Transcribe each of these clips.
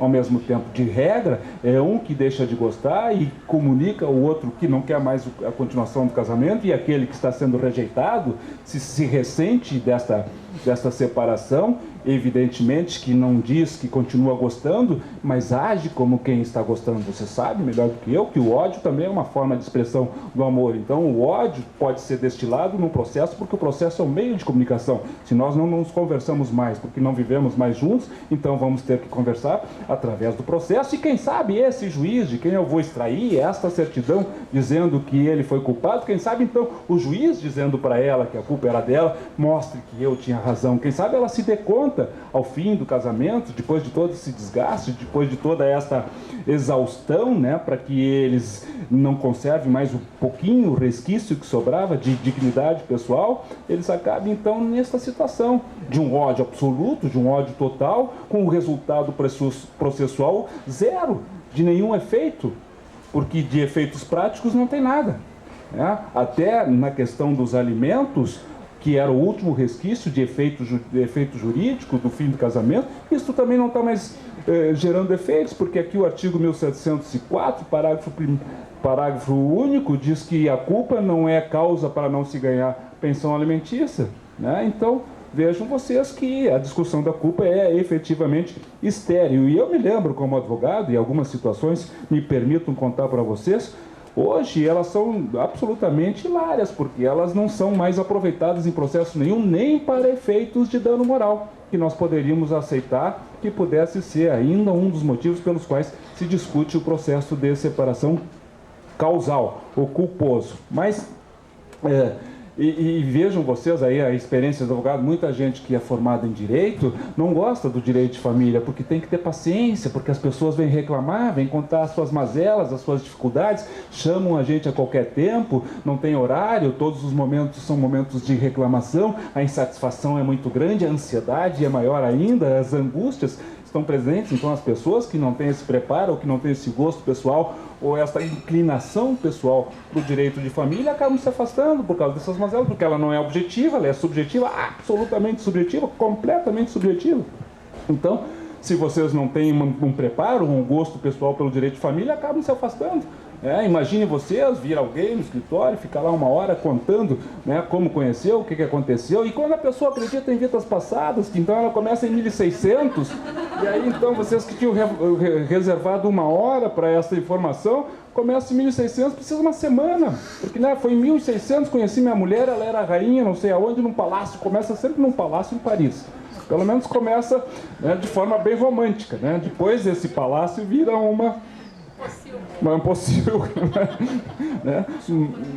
ao mesmo tempo de regra, é um que deixa de gostar e comunica o outro que não quer mais a continuação do casamento, e aquele que está sendo rejeitado se ressente desta separação, evidentemente que não diz que continua gostando, mas age como quem está gostando. Você sabe melhor do que eu que o ódio também é uma forma de expressão do amor. Então o ódio pode ser destilado num processo, porque o processo é um meio de comunicação. Se nós não nos conversamos mais porque não vivemos mais juntos, então vamos ter que conversar através do processo, e quem sabe esse juiz de quem eu vou extrair esta certidão dizendo que ele foi culpado, quem sabe então o juiz dizendo para ela que a culpa era dela, mostre que eu tinha razão. Quem sabe ela se dê conta ao fim do casamento, depois de todo esse desgaste, depois de toda esta exaustão, né, para que eles não conservem mais o pouquinho, o resquício que sobrava de dignidade pessoal, eles acabam então nesta situação de um ódio absoluto, de um ódio total, com o resultado processual zero, de nenhum efeito, porque de efeitos práticos não tem nada, né? Até na questão dos alimentos, que era o último resquício de efeito jurídico do fim do casamento, isso também não está mais gerando efeitos, porque aqui o artigo 1704, parágrafo único, diz que a culpa não é causa para não se ganhar pensão alimentícia, né? Então, vejam vocês que a discussão da culpa é efetivamente estéril. E eu me lembro como advogado, e algumas situações me permitam contar para vocês, hoje elas são absolutamente hilárias, porque elas não são mais aproveitadas em processo nenhum, nem para efeitos de dano moral, que nós poderíamos aceitar que pudesse ser ainda um dos motivos pelos quais se discute o processo de separação causal, ou culposo. Mas, vejam vocês aí a experiência do advogado, muita gente que é formada em direito não gosta do direito de família, porque tem que ter paciência, porque as pessoas vêm reclamar, vêm contar as suas mazelas, as suas dificuldades, chamam a gente a qualquer tempo, não tem horário, todos os momentos são momentos de reclamação, a insatisfação é muito grande, a ansiedade é maior ainda, as angústias estão presentes. Então as pessoas que não têm esse preparo, ou que não têm esse gosto pessoal, ou essa inclinação pessoal para o direito de família, acabam se afastando por causa dessas mazelas, porque ela não é objetiva, ela é subjetiva, absolutamente subjetiva, completamente subjetiva. Então, se vocês não têm um preparo, um gosto pessoal pelo direito de família, acabam se afastando. Imagine vocês vir alguém no escritório, ficar lá uma hora contando, né, como conheceu, o que aconteceu, e quando a pessoa acredita em vidas passadas, que então ela começa em 1600, e aí então vocês que tinham reservado uma hora para essa informação, começa em 1600, precisa de uma semana, porque né, foi em 1600, conheci minha mulher, ela era rainha, não sei aonde, num palácio, começa sempre num palácio em Paris. Pelo menos começa, né, de forma bem romântica, né? Depois esse palácio vira uma possível, né?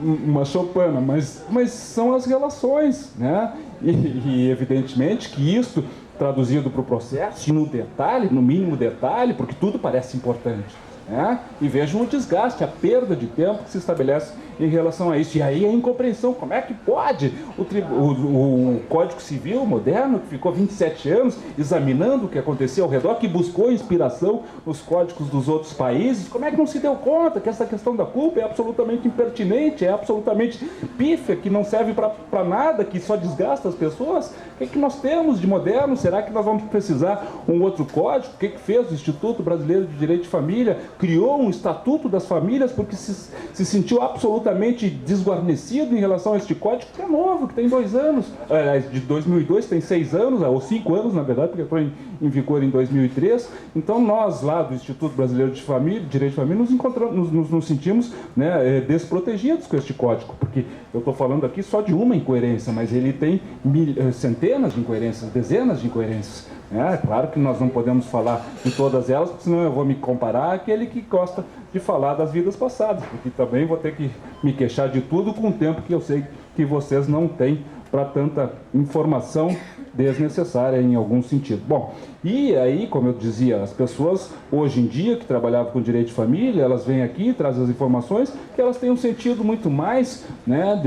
Uma choupana, mas são as relações, né? E evidentemente que isso traduzido para o processo, no detalhe, no mínimo detalhe, porque tudo parece importante, né? E vejam o desgaste, a perda de tempo que se estabelece em relação a isso. E aí a incompreensão, como é que pode o Código Civil moderno, que ficou 27 anos examinando o que acontecia ao redor, que buscou inspiração nos códigos dos outros países, como é que não se deu conta que essa questão da culpa é absolutamente impertinente, é absolutamente pífia, que não serve para nada, que só desgasta as pessoas? O que nós temos de moderno? Será que nós vamos precisar um outro código? O que fez o Instituto Brasileiro de Direito de Família? Criou um Estatuto das Famílias porque se sentiu absolutamente desguarnecido em relação a este código, que é novo, que tem 2 anos, de 2002 tem 6 anos, ou 5 anos na verdade, porque entrou em vigor em 2003. Então nós lá do Instituto Brasileiro de Direito de Família nos sentimos, né, desprotegidos com este código, porque eu estou falando aqui só de uma incoerência, mas ele tem centenas de incoerências, dezenas de incoerências. Claro que nós não podemos falar de todas elas, porque senão eu vou me comparar àquele que gosta de falar das vidas passadas, porque também vou ter que me queixar de tudo com o tempo que eu sei que vocês não têm para tanta informação desnecessária em algum sentido. Bom, e aí, como eu dizia, as pessoas hoje em dia que trabalhavam com direito de família, elas vêm aqui, trazem as informações, que elas têm um sentido muito mais, né,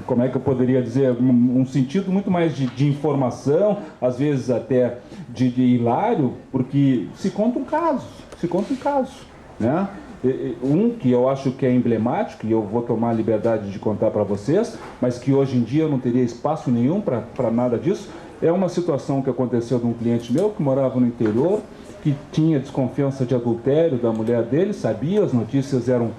como é que eu poderia dizer, um sentido muito mais de informação, às vezes até de hilário, porque se conta um caso, né? Um que eu acho que é emblemático, e eu vou tomar a liberdade de contar para vocês, mas que hoje em dia eu não teria espaço nenhum para nada disso, É uma situação que aconteceu de um cliente meu que morava no interior, que tinha desconfiança de adultério da mulher dele, sabia, as notícias eram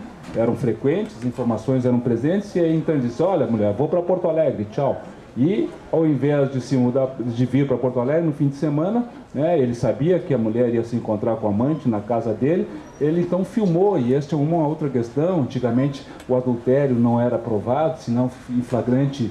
frequentes, as informações eram presentes, e aí então ele disse: olha, mulher, vou para Porto Alegre, tchau. E ao invés de se mudar, de vir para Porto Alegre no fim de semana, né, ele sabia que a mulher ia se encontrar com a amante na casa dele, ele então filmou, e esta é uma outra questão. Antigamente o adultério não era provado, senão em flagrante,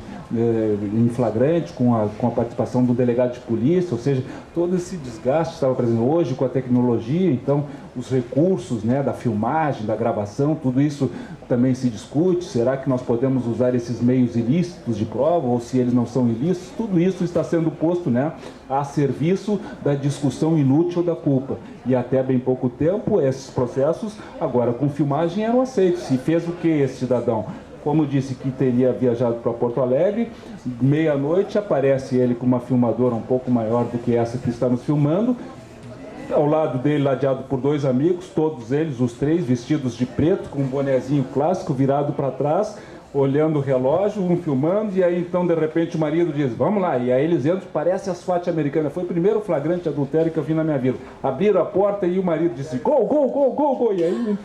com a participação do delegado de polícia, ou seja, todo esse desgaste estava presente. Hoje, com a tecnologia, então os recursos, né, da filmagem, da gravação, tudo isso também se discute. Será que nós podemos usar esses meios ilícitos de prova, ou se eles não são ilícitos? Tudo isso está sendo posto, né, a serviço da discussão inútil da culpa. E até bem pouco tempo, esses processos, agora com filmagem, eram aceitos. E fez o que esse cidadão? Como disse que teria viajado para Porto Alegre, meia-noite aparece ele com uma filmadora um pouco maior do que essa que está nos filmando, ao lado dele, ladeado por dois amigos, todos eles, os três, vestidos de preto, com um bonezinho clássico virado para trás, olhando o relógio, um filmando, e aí então de repente o marido diz: vamos lá, e aí eles entram, parece asfalto americana. Foi o primeiro flagrante adultério que eu vi na minha vida. Abriram a porta e o marido disse: gol, gol, gol, gol, gol, e aí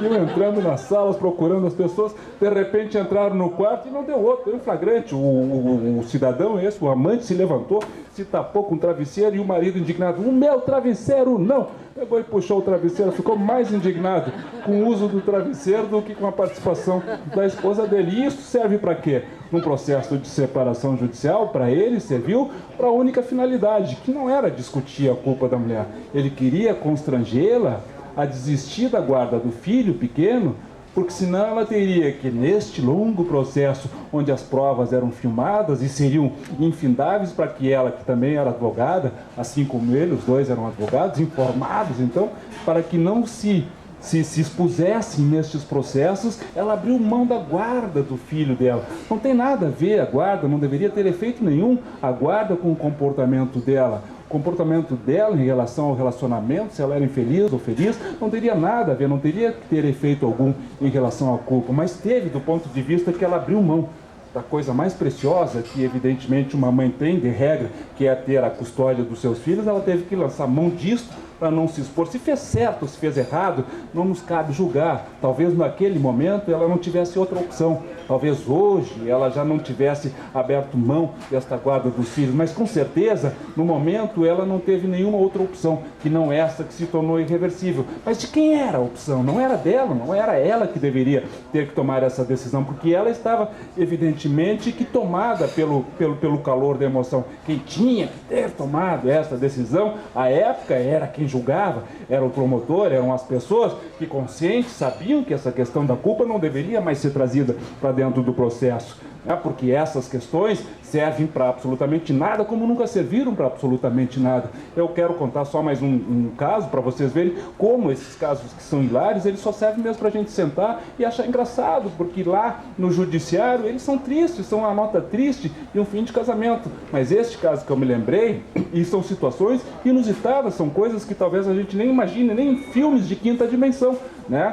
iam entrando nas salas, procurando as pessoas. De repente entraram no quarto e não deu outro, deu um flagrante. O cidadão esse, o amante, se levantou, se tapou com o travesseiro, e o marido indignado: o meu travesseiro não! Pegou e puxou o travesseiro, ficou mais indignado com o uso do travesseiro do que com a participação da esposa dele. E isso serve para quê? Num processo de separação judicial, para ele serviu para a única finalidade, que não era discutir a culpa da mulher. Ele queria constrangê-la a desistir da guarda do filho pequeno, porque senão ela teria que, neste longo processo, onde as provas eram filmadas e seriam infindáveis para que ela, que também era advogada, assim como ele, os dois eram advogados, informados, então, para que não se expusessem nestes processos, ela abriu mão da guarda do filho dela. Não tem nada a ver a guarda, não deveria ter efeito nenhum a guarda com o comportamento dela. O comportamento dela em relação ao relacionamento, se ela era infeliz ou feliz, não teria nada a ver, não teria que ter efeito algum em relação à culpa, mas teve do ponto de vista que ela abriu mão da coisa mais preciosa que evidentemente uma mãe tem de regra, que é ter a custódia dos seus filhos. Ela teve que lançar mão disto para não se expor. Se fez certo, se fez errado, não nos cabe julgar. Talvez naquele momento ela não tivesse outra opção. Talvez hoje ela já não tivesse aberto mão desta guarda dos filhos, mas com certeza, no momento, ela não teve nenhuma outra opção, que não essa que se tornou irreversível. Mas de quem era a opção? Não era dela, não era ela que deveria ter que tomar essa decisão, porque ela estava, evidentemente, que tomada pelo calor da emoção. Quem tinha que ter tomado essa decisão, à época, era quem julgava, era o promotor, eram as pessoas que, conscientes, sabiam que essa questão da culpa não deveria mais ser trazida para dentro do processo, né? Porque essas questões servem para absolutamente nada, como nunca serviram para absolutamente nada. Eu quero contar só mais um caso para vocês verem como esses casos que são hilários, eles só servem mesmo para a gente sentar e achar engraçado, porque lá no judiciário eles são tristes, são uma nota triste e um fim de casamento. Mas este caso que eu me lembrei, e são situações inusitadas, são coisas que talvez a gente nem imagine, nem em filmes de quinta dimensão.